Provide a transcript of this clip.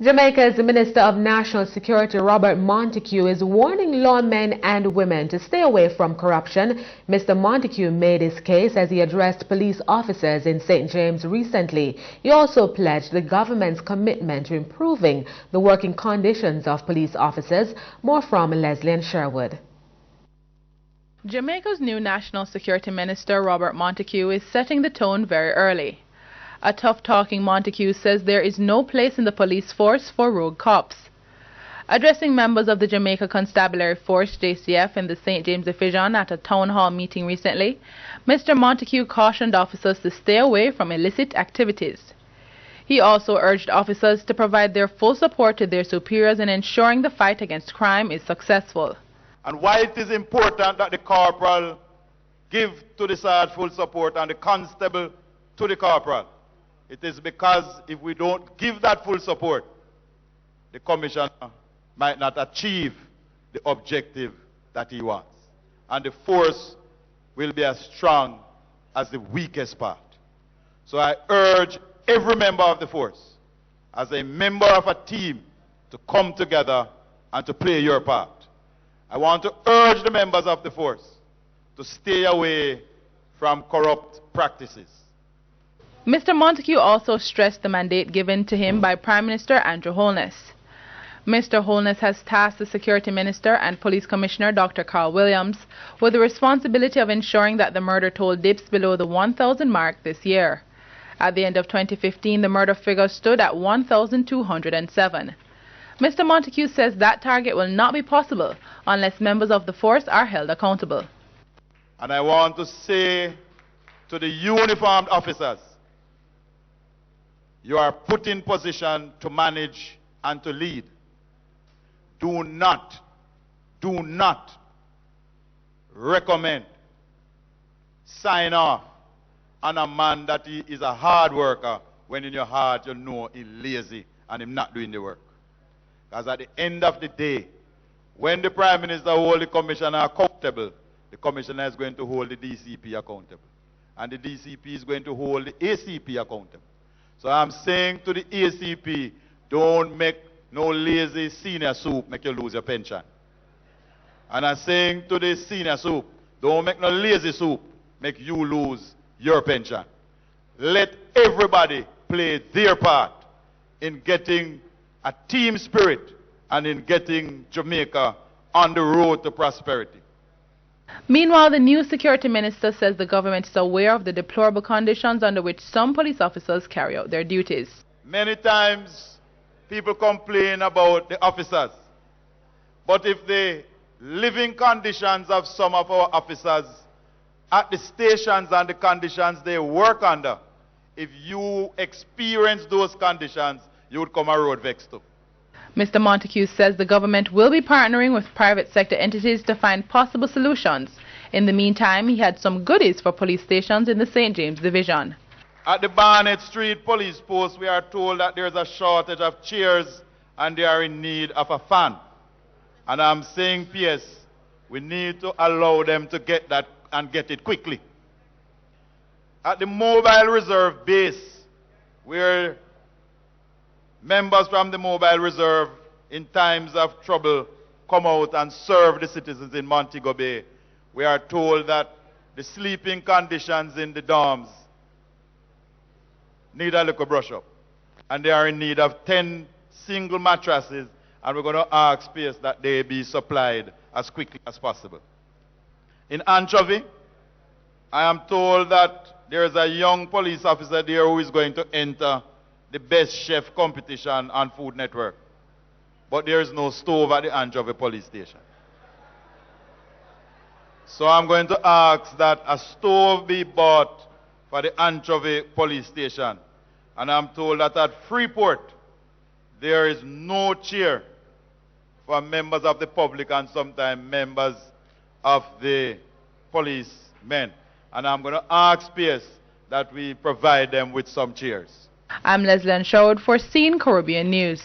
Jamaica's Minister of National Security Robert Montague is warning lawmen and women to stay away from corruption. Mr. Montague made his case as he addressed police officers in St. James recently. He also pledged the government's commitment to improving the working conditions of police officers. More from Leslie and Sherwood. Jamaica's new National Security Minister Robert Montague is setting the tone very early. A tough-talking Montague says there is no place in the police force for rogue cops. Addressing members of the Jamaica Constabulary Force JCF in the St. James Division at a town hall meeting recently, Mr. Montague cautioned officers to stay away from illicit activities. He also urged officers to provide their full support to their superiors in ensuring the fight against crime is successful. And why it is important that the corporal give to the sergeant full support and the constable to the corporal. It is because if we don't give that full support, the commissioner might not achieve the objective that he wants. And the force will be as strong as the weakest part. So I urge every member of the force, as a member of a team, to come together and to play your part. I want to urge the members of the force to stay away from corrupt practices. Mr. Montague also stressed the mandate given to him by Prime Minister Andrew Holness. Mr. Holness has tasked the Security Minister and Police Commissioner Dr. Carl Williams with the responsibility of ensuring that the murder toll dips below the 1,000 mark this year. At the end of 2015, the murder figure stood at 1,207. Mr. Montague says that target will not be possible unless members of the force are held accountable. And I want to say to the uniformed officers, you are put in position to manage and to lead. Do not recommend, sign off on a man that he is a hard worker when in your heart you know he's lazy and he's not doing the work. Because at the end of the day, when the Prime Minister holds the Commissioner accountable, the Commissioner is going to hold the DCP accountable. And the DCP is going to hold the ACP accountable. So I'm saying to the ACP, don't make no lazy senior soup make you lose your pension. And I'm saying to the senior soup, don't make no lazy soup make you lose your pension. Let everybody play their part in getting a team spirit and in getting Jamaica on the road to prosperity. Meanwhile, the new security minister says the government is aware of the deplorable conditions under which some police officers carry out their duties. Many times people complain about the officers, but if the living conditions of some of our officers at the stations and the conditions they work under, if you experience those conditions, you would come a road vexed too. Mr. Montague says the government will be partnering with private sector entities to find possible solutions. In the meantime, he had some goodies for police stations in the St. James Division. At the Barnett Street Police Post, we are told that there is a shortage of chairs and they are in need of a fan. And I'm saying, PS, we need to allow them to get that and get it quickly. At the Mobile Reserve Base, where members from the Mobile Reserve in times of trouble come out and serve the citizens in Montego Bay, we are told that the sleeping conditions in the dorms need a little brush up. And they are in need of 10 single mattresses, and we're going to ask space that they be supplied as quickly as possible. In Anchovy, I am told that there is a young police officer there who is going to enter the best chef competition on Food Network. But there is no stove at the Anchovy police station. So I'm going to ask that a stove be bought for the Anchovy police station. And I'm told that at Freeport, there is no chair for members of the public and sometimes members of the policemen. And I'm going to ask space that we provide them with some chairs. I'm Leslie and Sherwood for CEEN Caribbean News.